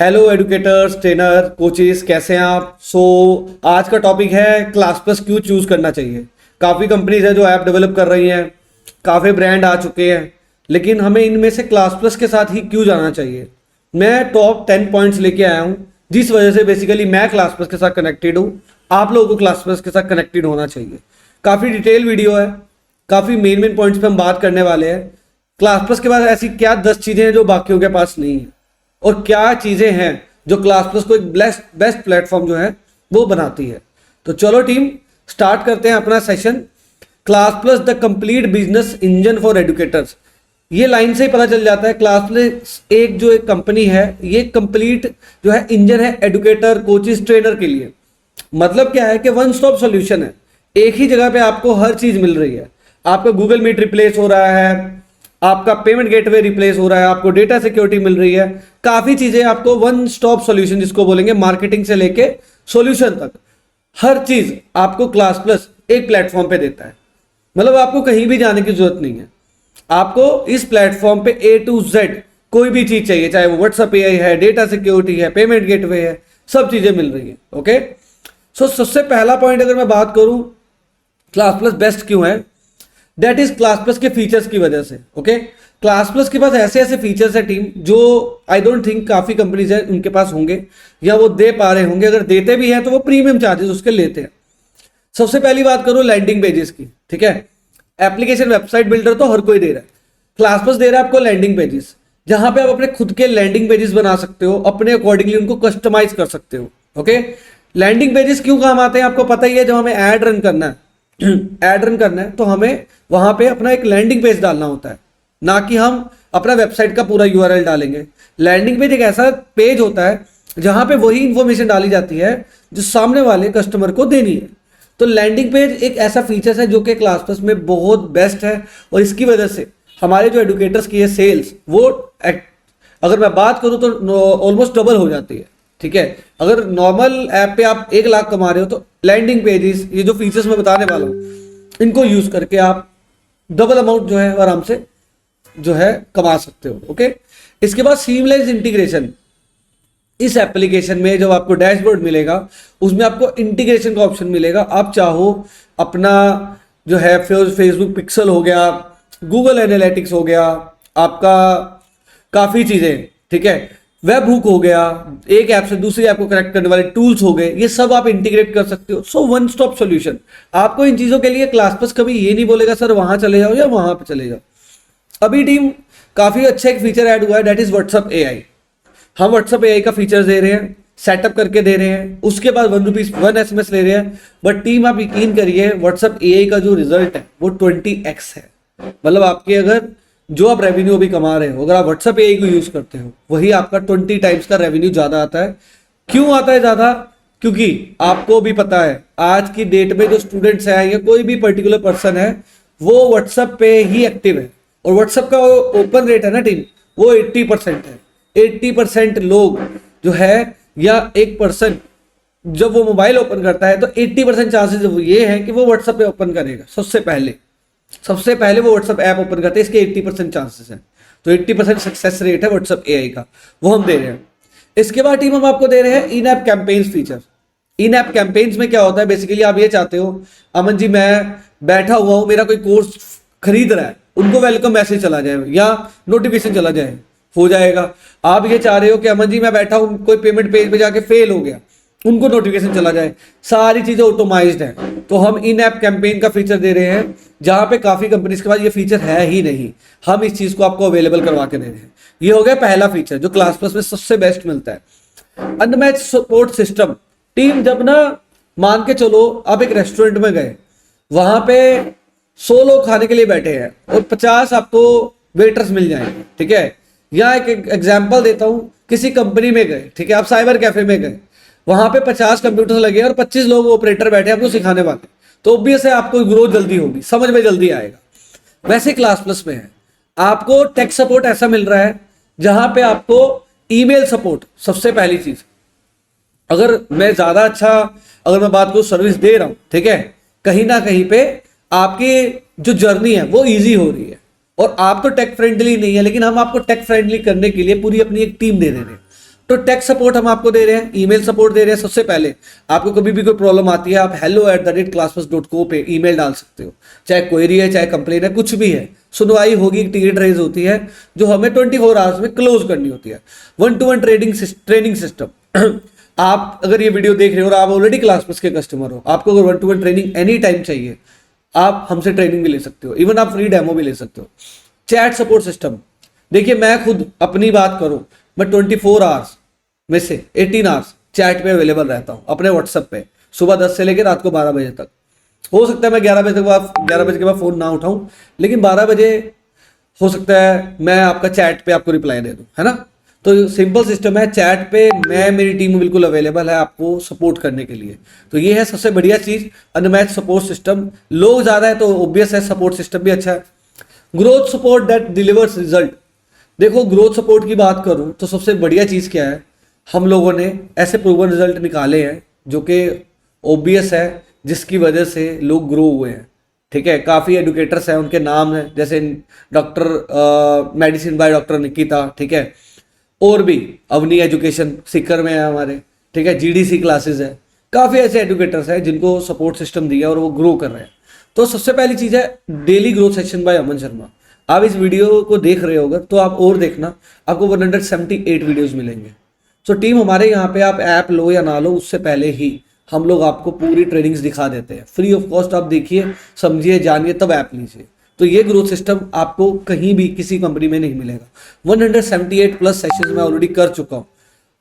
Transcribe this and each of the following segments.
Hello educators, trainer, coaches, कैसे हैं आप? आज का टॉपिक है क्लास प्लस क्यों चूज करना चाहिए। काफ़ी कंपनीज है जो ऐप डेवलप कर रही हैं, काफ़ी ब्रांड आ चुके हैं, लेकिन हमें इनमें से क्लास प्लस के साथ ही क्यों जाना चाहिए। मैं टॉप 10 पॉइंट्स लेके आया हूँ जिस वजह से बेसिकली मैं क्लास प्लस के साथ कनेक्टेड हूँ। आप लोगों को क्लास प्लस के साथ कनेक्टेड होना चाहिए। काफ़ी डिटेल वीडियो है, काफ़ी मेन पॉइंट्स पे हम बात करने वाले हैं। क्लास प्लस के पास ऐसी क्या 10 चीज़ें हैं जो बाकियों के पास नहीं है, और क्या चीजें हैं जो क्लास प्लस को एक बेस्ट प्लेटफॉर्म जो है वो बनाती है। तो चलो टीम, स्टार्ट करते हैं अपना session. Class plus the complete business engine for educators. ये लाइन से ही पता चल जाता है क्लास प्लस एक कंपनी है, ये कंप्लीट जो है इंजन है एडुकेटर, कोचेस, ट्रेनर के लिए। मतलब क्या है कि वन स्टॉप सॉल्यूशन है, एक ही जगह पे आपको हर चीज मिल रही है। आपका गूगल मीट रिप्लेस हो रहा है, आपका पेमेंट गेटवे रिप्लेस हो रहा है, आपको डेटा सिक्योरिटी मिल रही है, काफी चीजें आपको वन स्टॉप सॉल्यूशन जिसको बोलेंगे, मार्केटिंग से लेके सॉल्यूशन तक हर चीज आपको क्लास प्लस एक प्लेटफॉर्म पे देता है। मतलब आपको कहीं भी जाने की जरूरत नहीं है, आपको इस प्लेटफॉर्म पे A to Z कोई भी चीज चाहिए, चाहे वो व्हाट्सएप AI है, डेटा सिक्योरिटी है, पेमेंट गेटवे है, सब चीजें मिल रही है। ओके, सबसे पहला पॉइंट अगर मैं बात करूं क्लास प्लस बेस्ट क्यों है, दैट इज क्लास प्लस के फीचर्स की वजह से। ओके, क्लास प्लस के पास ऐसे ऐसे फीचर्स है टीम जो आई डोंट थिंक काफी कंपनीज है उनके पास होंगे या वो दे पा रहे होंगे। अगर देते भी हैं तो वो प्रीमियम चार्जेस उसके लेते हैं। सबसे पहली बात करूं लैंडिंग पेजेस की, ठीक है। एप्लीकेशन वेबसाइट बिल्डर तो हर कोई दे रहा है, क्लास प्लस दे रहा है आपको लैंडिंग पेजेस, जहां पे आप अपने खुद के लैंडिंग पेजेस बना सकते हो, अपने अकॉर्डिंगली उनको कस्टमाइज कर सकते हो। ओके, लैंडिंग पेजेस क्यों काम आते हैं आपको पता ही है। जब हमें ऐड रन करना है ऐड रन करना है तो हमें वहां पे अपना एक लैंडिंग पेज डालना होता है, ना कि हम अपना वेबसाइट का पूरा URL डालेंगे। लैंडिंग पेज एक ऐसा पेज होता है जहां पे वही इंफॉर्मेशन डाली जाती है जो सामने वाले कस्टमर को देनी है। तो लैंडिंग पेज एक ऐसा फीचर है जो कि क्लास प्लस में बहुत बेस्ट है, और इसकी वजह से हमारे जो एडुकेटर्स की है सेल्स, वो अगर मैं बात करूं तो ऑलमोस्ट डबल हो जाती है। ठीक है, अगर नॉर्मल ऐप पे आप 1 लाख कमा रहे हो तो लैंडिंग पेजेस, ये जो फीचर्स मैं बताने वाला हूं, इनको यूज करके आप डबल अमाउंट जो है आराम से जो है कमा सकते हो। ओके, इसके बाद सीमलेस इंटीग्रेशन। इस एप्लीकेशन में जब आपको डैशबोर्ड मिलेगा उसमें आपको इंटीग्रेशन का ऑप्शन मिलेगा। आप चाहो अपना जो है फेसबुक पिक्सल हो गया, गूगल एनालिटिक्स हो गया, आपका काफी चीजें, ठीक है, वेब हुक हो गया, एक ऐप से दूसरी ऐप को कनेक्ट करने वाले टूल्स हो गए, ये सब आप इंटीग्रेट कर सकते हो। So one stop solution. आपको इन चीजों के लिए क्लास प्लस कभी ये नहीं बोलेगा सर वहां चले जाओ या वहां पे चले जाओ। अभी टीम काफी अच्छा एक फीचर ऐड हुआ है, दैट इज व्हाट्सएप AI। हम व्हाट्सएप AI का फीचर दे रहे हैं, सेटअप करके दे रहे हैं, उसके बाद 1 SMS ले रहे हैं। बट टीम आप यकीन करिए व्हाट्सएप AI का जो रिजल्ट है वो 20x है। मतलब आपके अगर जो आप रेवेन्यू अभी कमा रहे हो, अगर आप व्हाट्सएप AI को यूज करते हो, वही आपका 20 टाइम्स का रेवेन्यू ज्यादा आता है। क्यों आता है ज्यादा? क्योंकि आपको भी पता है आज की डेट में जो स्टूडेंट्स हैं या कोई भी पर्टिकुलर पर्सन है वो व्हाट्सएप पे ही एक्टिव है, और व्हाट्सएप का ओपन रेट है ना टीम, वो 80% है। 80% लोग जो है, या एक पर्सन जब वो मोबाइल ओपन करता है तो 80% चांसेस ये है कि वो व्हाट्सएप पे ओपन करेगा। सबसे पहले वो व्हाट्सएप ऐप ओपन करते हैं, इसके 80% चांसेस हैं। तो 80% सक्सेस रेट है व्हाट्सएप AI का, वो हम दे रहे हैं। इसके बाद टीम हम आपको दे रहे हैं इन ऐप कैंपेन्स फीचर। इन ऐप कैंपेन्स में क्या होता है, बेसिकली आप ये चाहते हो अमन जी मैं बैठा हुआ हूं, मेरा कोई कोर्स खरीद रहा है, उनको वेलकम मैसेज चला जाए या नोटिफिकेशन चला जाए, हो जाएगा। आप ये चाह रहे हो कि अमन जी मैं बैठा हूं, कोई पेमेंट पेज पे जाके फेल हो गया, उनको नोटिफिकेशन चला जाए, सारी चीजें ऑटोमाइज्ड है। तो हम इन ऐप कैंपेन का फीचर दे रहे हैं, जहां पे काफी कंपनीज के पास ये फीचर है ही नहीं। हम इस चीज को आपको अवेलेबल करवा के दे रहे हैं। ये हो गया पहला फीचर जो क्लास प्लस में सबसे बेस्ट मिलता है। Unmatch support system. टीम जब ना मान के चलो आप एक रेस्टोरेंट में गए, वहां पे 100 लोग खाने के लिए बैठे हैं और 50 आपको वेटर्स मिल जाएंगे, ठीक है। या एक एग्जाम्पल देता हूं, किसी कंपनी में गए, ठीक है, आप साइबर कैफे में गए, वहां पे 50 कंप्यूटर लगे और 25 लोग ऑपरेटर बैठे आपको सिखाने वाले, तो ऑब्वियस है आपको ग्रोथ जल्दी होगी, समझ में जल्दी आएगा। वैसे क्लास प्लस में है, आपको टेक सपोर्ट ऐसा मिल रहा है जहां पे आपको ईमेल सपोर्ट, सबसे पहली चीज, अगर मैं ज्यादा अच्छा अगर मैं बात करूं सर्विस दे रहा हूं, ठीक है, कहीं ना कहीं पे आपकी जो जर्नी है वो इजी हो रही है। और आप तो टेक फ्रेंडली नहीं है, लेकिन हम आपको टेक फ्रेंडली करने के लिए पूरी अपनी एक टीम दे रहे हैं। तो टेक सपोर्ट हम आपको दे रहे हैं, ईमेल सपोर्ट दे रहे हैं। सबसे पहले आपको कभी भी कोई प्रॉब्लम आती है, आप hello@classpass.co पे ईमेल डाल सकते हो, चाहे क्वेरी है, चाहे कंप्लेन है, कुछ भी है, सुनवाई होगी, टिकट रेज होती है, जो हमें 24 आवर्स में क्लोज करनी होती है। 1-to-1 ट्रेनिंग सिस्टम आप अगर ये वीडियो देख रहे हो और आप ऑलरेडी क्लासपास के कस्टमर हो, आपको अगर 1-to-1 ट्रेनिंग एनी टाइम चाहिए, आप हमसे ट्रेनिंग भी ले सकते हो, इवन आप फ्री डेमो भी ले सकते हो। चैट सपोर्ट सिस्टम, देखिए मैं खुद अपनी बात करूं, मैं 24 आवर्स में से 18 आवर्स चैट पे अवेलेबल रहता हूं अपने व्हाट्सएप पे, सुबह 10 से लेकर रात को 12 बजे तक। हो सकता है मैं 11 बजे के बाद फोन ना उठाऊं, लेकिन 12 बजे हो सकता है मैं आपका चैट पे आपको रिप्लाई दे दूं, है ना। तो सिंपल सिस्टम है, चैट पे मैं, मेरी टीम बिल्कुल अवेलेबल है आपको सपोर्ट करने के लिए। तो ये है सबसे बढ़िया चीज, अनमैच सपोर्ट सिस्टम। लोग ज्यादा है तो ऑब्वियस है सपोर्ट सिस्टम भी अच्छा है। Growth support that delivers result, देखो ग्रोथ सपोर्ट की बात करूं तो सबसे बढ़िया चीज क्या है, हम लोगों ने ऐसे प्रूवन रिजल्ट निकाले हैं जो कि ऑब्वियस है, जिसकी वजह से लोग ग्रो हुए हैं। ठीक है, काफ़ी एडुकेटर्स हैं, उनके नाम हैं, जैसे doctor medicine by doctor Nikita, ठीक है, और भी अवनी एजुकेशन सीकर में है हमारे, ठीक है, जीडीसी क्लासेस है, काफ़ी ऐसे एडुकेटर्स हैं जिनको सपोर्ट सिस्टम दिया और वो ग्रो कर रहे हैं। तो सबसे पहली चीज़ है डेली ग्रोथ सेशन बाय अमन शर्मा। आप इस वीडियो को देख रहे होगा तो आप और देखना, आपको 178 वीडियोज़ मिलेंगे। तो टीम हमारे यहाँ पे, आप ऐप लो या ना लो, उससे पहले ही हम लोग आपको पूरी ट्रेनिंग्स दिखा देते हैं फ्री ऑफ कॉस्ट। आप देखिए, समझिए, जानिए, तब ऐप लीजिए। तो ये ग्रोथ सिस्टम आपको कहीं भी किसी कंपनी में नहीं मिलेगा। 178 प्लस सेशंस मैं ऑलरेडी कर चुका हूँ।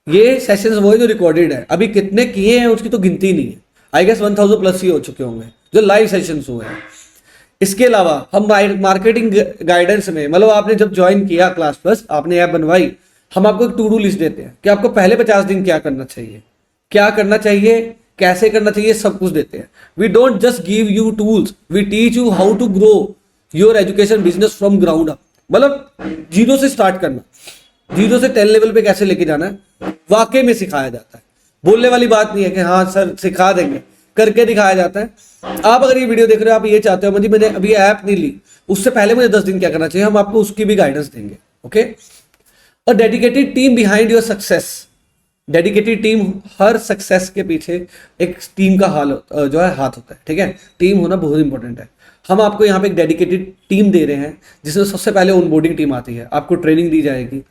ये सेशंस वो है जो रिकॉर्डेड है, अभी कितने किए हैं उसकी तो गिनती नहीं है, आई गेस 1000 प्लस ही हो चुके होंगे जो लाइव सेशंस हुए हैं। इसके अलावा हम मार्केटिंग गाइडेंस में, मतलब आपने जब ज्वाइन किया क्लास प्लस, आपने ऐप बनवाई, हम आपको एक टू डू लिस्ट देते हैं कि आपको पहले 50 दिन क्या करना चाहिए, क्या करना चाहिए, कैसे करना चाहिए, सब कुछ देते हैं। We don't just give you tools, we teach you how to grow your education business from ground up. मतलब जीरो से स्टार्ट करना, जीरो से 10 लेवल पे कैसे लेके जाना है, वाकई में सिखाया जाता है। बोलने वाली बात नहीं है कि हाँ सर सिखा देंगे, करके दिखाया जाता है। आप अगर ये वीडियो देख रहे हो, आप ये चाहते हो मुझे, मैंने अभी ऐप नहीं ली, उससे पहले मुझे 10 दिन क्या करना चाहिए, हम आपको उसकी भी गाइडेंस देंगे। ओके, और dedicated team behind your success. Dedicated team, her success के पीछे एक टीम का जो है हाथ होता है। ठीक है, टीम होना बहुत इंपॉर्टेंट है। हम आपको यहाँ पे एक डेडिकेटेड टीम दे रहे हैं, जिसमें सबसे पहले ऑनबोर्डिंग टीम आती है, आपको ट्रेनिंग दी जाएगी।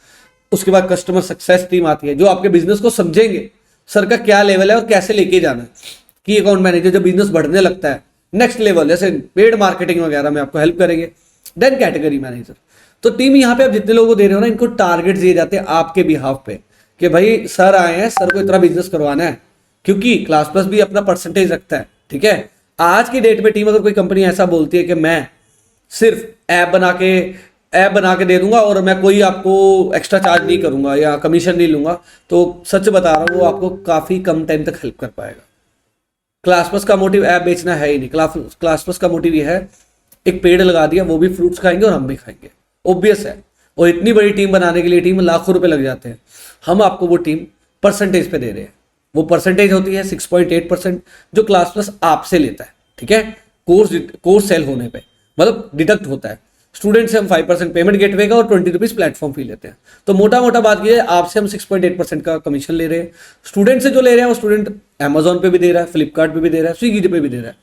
उसके बाद कस्टमर सक्सेस टीम आती है, जो आपके बिजनेस को समझेंगे, सर का क्या लेवल है और कैसे लेके जाना है। की अकाउंट मैनेजर, जब बिजनेस बढ़ने लगता है नेक्स्ट लेवल, जैसे पेड मार्केटिंग वगैरह में आपको हेल्प करेंगे। Then category manager. तो टीम यहाँ पे आप जितने लोगों को दे रहे हो ना, इनको टारगेट दिए जाते हैं आपके बिहाफ पे कि भाई सर आए हैं, सर को इतना बिजनेस करवाना है, क्योंकि क्लास प्लस भी अपना परसेंटेज रखता है। ठीक है, आज की डेट में टीम, अगर कोई कंपनी ऐसा बोलती है कि मैं सिर्फ ऐप बना के दे दूंगा और मैं कोई आपको एक्स्ट्रा चार्ज नहीं करूंगा या कमीशन नहीं लूंगा, तो सच बता रहा हूँ वो आपको काफी कम टाइम तक हेल्प कर पाएगा। क्लास प्लस का मोटिव ऐप बेचना है ही नहीं। क्लास प्लस का मोटिव ये है, एक पेड़ लगा दिया, वो भी फ्रूट्स खाएंगे और हम भी खाएंगे, ऑब्वियस है। और इतनी बड़ी टीम बनाने के लिए टीम लाखों रुपए लग जाते हैं, हम आपको वो टीम परसेंटेज पे दे रहे हैं। वो परसेंटेज होती है 6.8% जो क्लास प्लस आपसे लेता है। ठीक है, कोर्स सेल होने पे मतलब डिडक्ट होता है। स्टूडेंट से हम 5% पेमेंट गेटवे का और 20 रुपीज प्लेटफॉर्म फी लेते हैं। तो मोटा मोटा बात की है, आपसे हम 6.8% का कमीशन ले रहे हैं। स्टूडेंट से जो ले रहे हैं वो स्टूडेंट अमेजोन पे भी दे रहा है, फ्लिपकार्ट पे भी दे रहा है, स्विगी पे भी दे रहा है,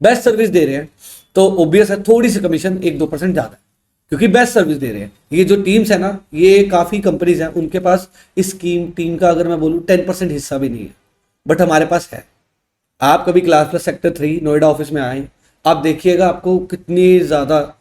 बेस्ट सर्विस दे रहे हैं। तो ऑब्वियस है थोड़ी सी कमीशन 1-2% ज्यादा है, क्योंकि बेस्ट सर्विस दे रहे हैं। ये जो टीम्स है ना, ये काफी कंपनीज हैं, उनके पास इस टीम का अगर मैं बोलूँ 10% हिस्सा भी नहीं है, बट हमारे पास है। आप कभी class plus sector 3 Noida office में आए, आप देखिएगा आपको कितनी ज़्यादा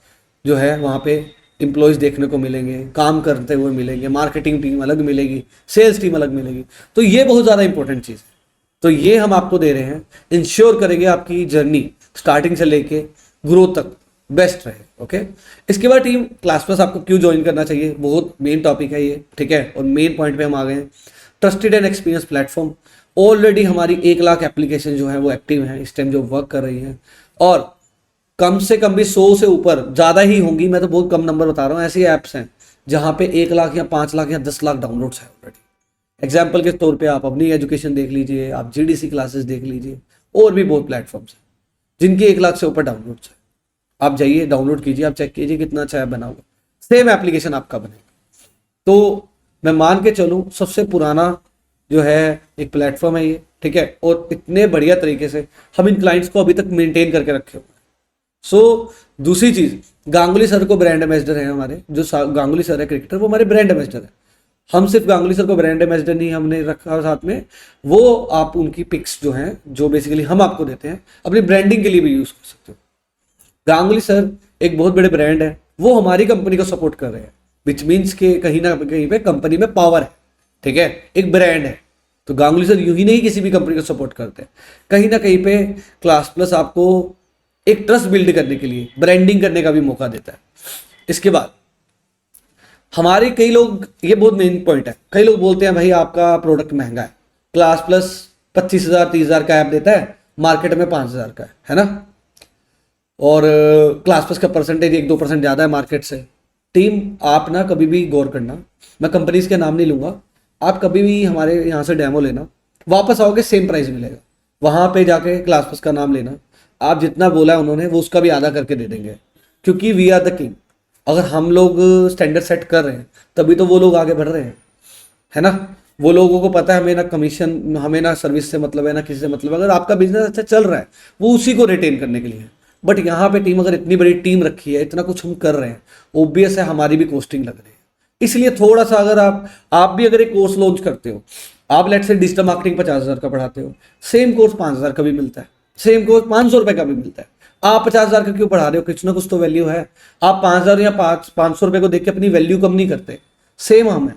जो है वहाँ पे एम्प्लॉयज़ देखने को मिलेंगे, काम करते हुए मिलेंगे, मार्केटिंग टीम अलग मिलेगी, सेल्स टीम अलग मिलेगी। तो ये बहुत ज़्यादा इंपॉर्टेंट चीज़ है। तो ये हम आपको दे रहे हैं, इंश्योर करेंगे आपकी जर्नी स्टार्टिंग से लेके ग्रोथ तक बेस्ट रहे। ओके, इसके बाद टीम क्लास प्लस आपको क्यों ज्वाइन करना चाहिए, बहुत मेन टॉपिक है ये। ठीक है, और मेन पॉइंट पे हम आ गए हैं। Trusted and experience platform. Already हमारी 1 लाख एप्लीकेशन जो है वो एक्टिव हैं इस टाइम, जो वर्क कर रही हैं, और कम से कम भी 100 से ऊपर, ज़्यादा ही होंगी, मैं तो बहुत कम नंबर बता रहा हूँ, ऐसी ऐप्स हैं जहाँ पे 1 लाख या 5 लाख या 10 लाख डाउनलोड्स है ऑलरेडी। एग्जाम्पल के तौर पे आप अपनी एजुकेशन देख लीजिए, आप जीडीसी क्लासेस देख लीजिए, और भी बहुत प्लेटफॉर्म्स हैं जिनकी 1 लाख से ऊपर डाउनलोड्स है। आप जाइए, डाउनलोड कीजिए, आप चेक कीजिए कितना अच्छा ऐप बना होगा, सेम एप्लीकेशन आपका बनेगा। तो मैं मान के चलूँ सबसे पुराना जो है एक प्लेटफॉर्म है ये, ठीक है, और इतने बढ़िया तरीके से हम इन क्लाइंट्स को अभी तक मेंटेन करके रखे हुए हैं। सो दूसरी चीज, गांगुली सर को ब्रांड एम्बेसडर है हमारे, जो गांगुली सर है क्रिकेटर, वो हमारे ब्रांड एम्बेसडर है। हम सिर्फ गांगुली सर को ब्रांड एम्बेसडर नहीं हमने रखा साथ में, वो आप उनकी पिक्स जो हैं, जो बेसिकली हम आपको देते हैं, अपनी ब्रांडिंग के लिए भी यूज कर सकते हो। गांगुली सर एक बहुत बड़े ब्रांड है, वो हमारी कंपनी को सपोर्ट कर रहे हैं, विच मीन्स के कहीं ना कहीं पे कंपनी में पावर है, ठीक है, एक ब्रांड है। तो गांगुली सर यूं ही नहीं किसी भी कंपनी को सपोर्ट करते हैं, कहीं ना कहीं पे क्लास प्लस आपको एक ट्रस्ट बिल्ड करने के लिए ब्रांडिंग करने का भी मौका देता है। इसके बाद हमारे कई लोग, ये बहुत मेन पॉइंट है, कई लोग बोलते हैं भाई आपका प्रोडक्ट महंगा है, क्लास प्लस 25,000 30,000 का ऐप देता है, मार्केट में 5,000 का है ना, और क्लास प्लस का परसेंटेज 1-2% ज़्यादा है मार्केट से। टीम आप ना कभी भी गौर करना, मैं कंपनीज के नाम नहीं लूँगा, आप कभी भी हमारे यहाँ से डेमो लेना, वापस आओगे सेम प्राइस मिलेगा, वहाँ पे जाके क्लास प्लस का नाम लेना, आप जितना बोला है उन्होंने वो उसका भी आधा करके दे देंगे, क्योंकि वी आर द किंग। अगर हम लोग स्टैंडर्ड सेट कर रहे हैं तभी तो वो लोग आगे बढ़ रहे हैं, है ना। वो लोगों को पता है हमें ना कमीशन, हमें ना सर्विस से मतलब है, ना किसी से मतलब है। अगर आपका बिजनेस अच्छा चल रहा है वो उसी को रिटेन करने के लिए है। बट यहाँ पे टीम, अगर इतनी बड़ी टीम रखी है, इतना कुछ हम कर रहे हैं, ओब्वियस है हमारी भी कॉस्टिंग लग रही है। इसलिए थोड़ा सा अगर आप भी अगर एक कोर्स लॉन्च करते हो, आप लेट से डिजिटल मार्केटिंग 50,000 का पढ़ाते हो, सेम कोर्स 5,000 का भी मिलता है, सेम कोर्स 500 रुपए का भी मिलता है, आप 50,000 का क्यों पढ़ा रहे हो? कुछ ना कुछ तो वैल्यू है। आप 5,000 या 500 रुपए को देख के अपनी वैल्यू कम नहीं करते। सेम हम है,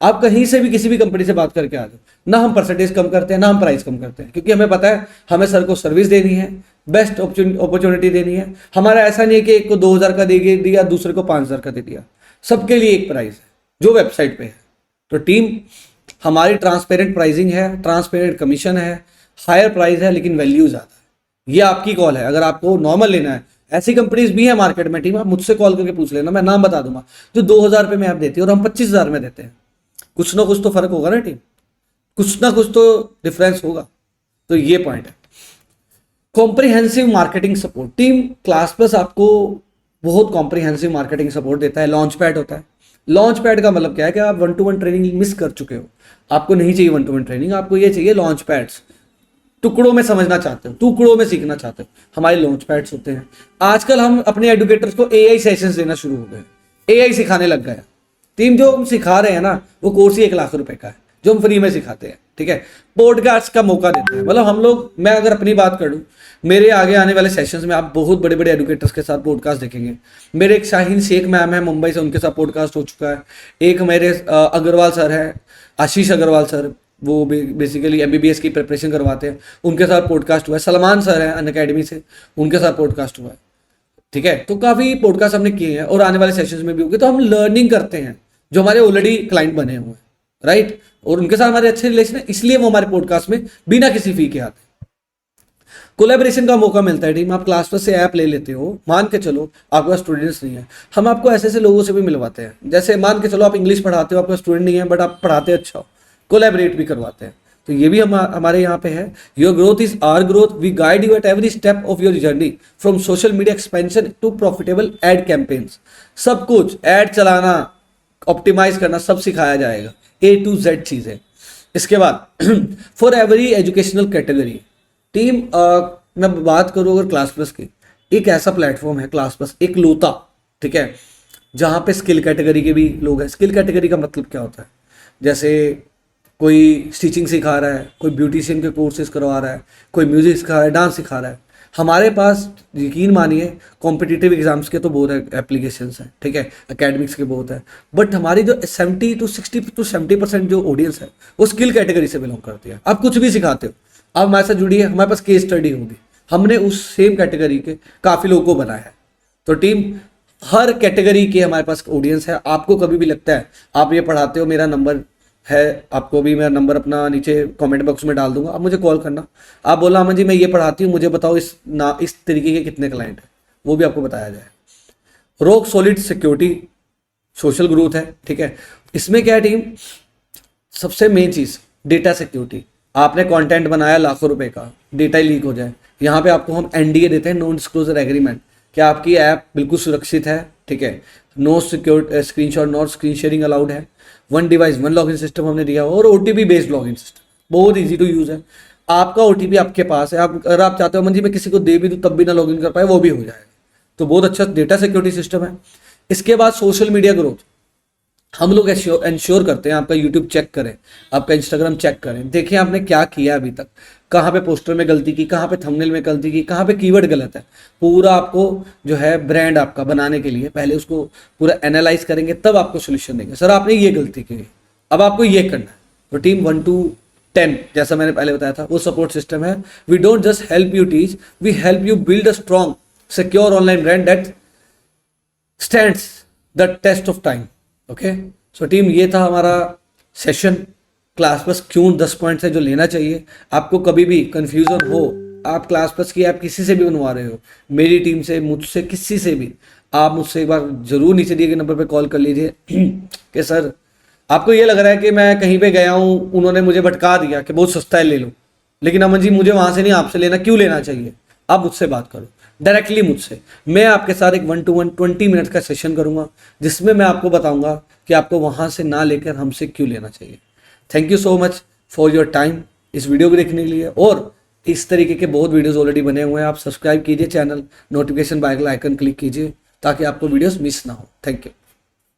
आप कहीं से भी किसी भी कंपनी से बात करके आ जाओ, ना हम परसेंटेज कम करते हैं ना हम प्राइस कम करते हैं, क्योंकि हमें पता है हमें सर को सर्विस देनी है, बेस्ट अपॉर्चुनिटी देनी है। हमारा ऐसा नहीं है कि एक को 2,000 का दे दिया, दूसरे को 5,000 का दे दिया, सबके लिए एक प्राइस है जो वेबसाइट पे है। तो टीम, हमारी ट्रांसपेरेंट प्राइसिंग है, ट्रांसपेरेंट कमीशन है, हायर प्राइस है, लेकिन वैल्यू ज़्यादा है। ये आपकी कॉल है, अगर आपको नॉर्मल लेना है, ऐसी कंपनीज भी है मार्केट में टीम, आप मुझसे कॉल करके पूछ लेना, मैं नाम बता दूंगा, जो 2,000 रुपये में आप देती है और हम 25,000 में देते हैं। कुछ ना कुछ तो फर्क होगा ना टीम, कुछ ना कुछ तो डिफरेंस होगा। तो ये पॉइंट है। Comprehensive marketing support, team class plus आपको बहुत कॉम्प्रिहेंसिव मार्केटिंग सपोर्ट देता है। लॉन्च पैड होता है। लॉन्च पैड का मतलब क्या है कि आप 1-to-1 ट्रेनिंग मिस कर चुके हो, आपको नहीं चाहिए 1-to-1 ट्रेनिंग, आपको ये चाहिए लॉन्च पैड्स। टुकड़ों में समझना चाहते हो, टुकड़ों में सीखना चाहते हो, हमारे लॉन्च पैड्स होते हैं। आजकल हम अपने एडुकेटर्स को एआई सेशंस देना शुरू हो गए, एआई सिखाने लग गए। टीम, जो हम सिखा रहे हैं ना, वो कोर्स ही 1 लाख रुपए का है जो हम फ्री में सिखाते हैं, ठीक है। पॉडकास्ट का मौका देते हैं, मतलब हम लोग, मैं अगर अपनी बात करूं, मेरे आगे आने वाले सेशंस में आप बहुत बड़े बड़े एडुकेटर्स के साथ पॉडकास्ट देखेंगे। मेरे एक शाहीन शेख मैम है मुंबई से, उनके साथ पॉडकास्ट हो चुका है। एक मेरे अग्रवाल सर है, आशीष अग्रवाल सर, वो बेसिकली एमबीबीएस की प्रिपरेशन करवाते हैं, उनके साथ पॉडकास्ट हुआ है। सलमान सर है अनअकैडमी से, उनके साथ पॉडकास्ट हुआ है, ठीक है। तो काफ़ी पॉडकास्ट हमने किए हैं और आने वाले सेशंस में भी होंगे। तो हम लर्निंग करते हैं, जो हमारे ऑलरेडी क्लाइंट बने हुए हैं, राइट, और उनके साथ हमारे अच्छे रिलेशन है, इसलिए वो हमारे पॉडकास्ट में बिना किसी फी के आते हैं। कोलैबोरेशन का मौका मिलता है टीम, आप क्लास प्लस से ऐप ले लेते हो, मान के चलो आपके पास स्टूडेंट्स नहीं है, हम आपको ऐसे ऐसे लोगों से भी मिलवाते हैं। जैसे मान के चलो आप इंग्लिश पढ़ाते हो, आपका स्टूडेंट नहीं है बट आप पढ़ाते अच्छा हो, कोलैबोरेट भी करवाते हैं। तो ये भी हमारे यहाँ पे है। Your growth is our growth, we guide you at every step of your journey, from social media expansion to profitable ad campaigns. सब कुछ, ऐड चलाना, ऑप्टिमाइज करना, सब सिखाया जाएगा, A to Z चीज़ें। इसके बाद for every educational category team, मैं बात करूँ अगर क्लास प्लस की, एक ऐसा प्लेटफॉर्म है क्लास प्लस, एक लूता, ठीक है, जहाँ पे स्किल कैटेगरी के भी लोग हैं। स्किल कैटेगरी का मतलब क्या होता है? जैसे कोई स्टिचिंग सिखा रहा है, कोई ब्यूटिशियन के कोर्सेज करवा रहा है, कोई म्यूजिक सिखा रहा है, डांस सिखा रहा है। हमारे पास यकीन मानिए कॉम्पिटिटिव एग्जाम्स के तो बहुत एप्लीकेशंस हैं, ठीक है, एकेडमिक्स के बहुत है, बट हमारी जो 60% जो ऑडियंस है वो स्किल कैटेगरी से बिलोंग करती है। आप कुछ भी सिखाते हो, आप हमारे साथ जुड़िए, हमारे पास केस स्टडी होगी, हमने उस सेम कैटेगरी के काफ़ी लोगों को बनाया है। तो टीम, हर कैटेगरी के हमारे पास ऑडियंस है। आपको कभी भी लगता है आप ये पढ़ाते हो, मेरा नंबर है, आपको भी मेरा नंबर अपना नीचे कमेंट बॉक्स में डाल दूंगा, आप मुझे कॉल करना। आप बोला अमन जी मैं ये पढ़ाती हूँ, मुझे बताओ इस तरीके के कितने क्लाइंट हैं, वो भी आपको बताया जाए। Rock solid security social growth है, ठीक है। इसमें क्या है टीम, सबसे मेन चीज़ डेटा सिक्योरिटी। आपने कंटेंट बनाया लाखों रुपए का, डेटा लीक हो जाए, यहाँ पे आपको हम NDA देते हैं, नॉन डिस्क्लोजर एग्रीमेंट, कि आपकी ऐप बिल्कुल सुरक्षित है, ठीक है, no secure screenshot, not screen sharing allowed है, one device one login system हमने दिया, और ओटीपी बेस्ड लॉगिन सिस्टम, बहुत ईजी टू यूज है। आपका ओटीपी आपके पास है, आप अगर आप चाहते हो मन जी मैं किसी को दे भी दूँ तब भी ना लॉगिन कर पाए, वो भी हो जाएगा। तो बहुत अच्छा डेटा सिक्योरिटी सिस्टम है। इसके बाद सोशल मीडिया ग्रोथ, हम लोग इंश्योर करते हैं आपका यूट्यूब चेक करें, आपका इंस्टाग्राम चेक करें, देखें आपने क्या किया अभी तक, कहाँ पे पोस्टर में गलती की, कहाँ पे थंबनेल में गलती की, कहाँ पे कीवर्ड गलत है। पूरा आपको जो है ब्रांड आपका बनाने के लिए पहले उसको पूरा एनालाइज करेंगे, तब आपको सोल्यूशन देंगे। सर आपने ये गलती की, अब आपको ये करना है। तो टीम 1 to 10 जैसा मैंने पहले बताया था वो सपोर्ट सिस्टम है। We don't just help you teach, we help you build a strong secure online brand that stands the test of time. Okay, so team ये था हमारा सेशन। क्लास प्लस क्यों 10 पॉइंट्स है जो लेना चाहिए। आपको कभी भी कंफ्यूजन हो, आप क्लास प्लस की ऐप किसी से भी बनवा रहे हो, मेरी टीम से, मुझसे, किसी से भी, आप मुझसे एक बार जरूर नीचे दिए गए नंबर पे कॉल कर लीजिए कि सर आपको ये लग रहा है कि मैं कहीं पे गया हूँ, उन्होंने मुझे भटका दिया कि बहुत सस्ता है ले लो, लेकिन अमन जी मुझे वहां से नहीं आपसे लेना, क्यों लेना चाहिए। आप मुझसे बात करो डायरेक्टली मुझसे, मैं आपके साथ एक 1 to 1 20 मिनट का सेशन करूंगा जिसमें मैं आपको बताऊंगा कि आपको वहां से ना लेकर हमसे क्यों लेना चाहिए। Thank you so much for your time इस वीडियो को देखने के लिए, और इस तरीके के बहुत वीडियोस ऑलरेडी बने हुए हैं। आप सब्सक्राइब कीजिए channel, notification bell icon click कीजिए ताकि आपको वीडियोस मिस ना हो। Thank you.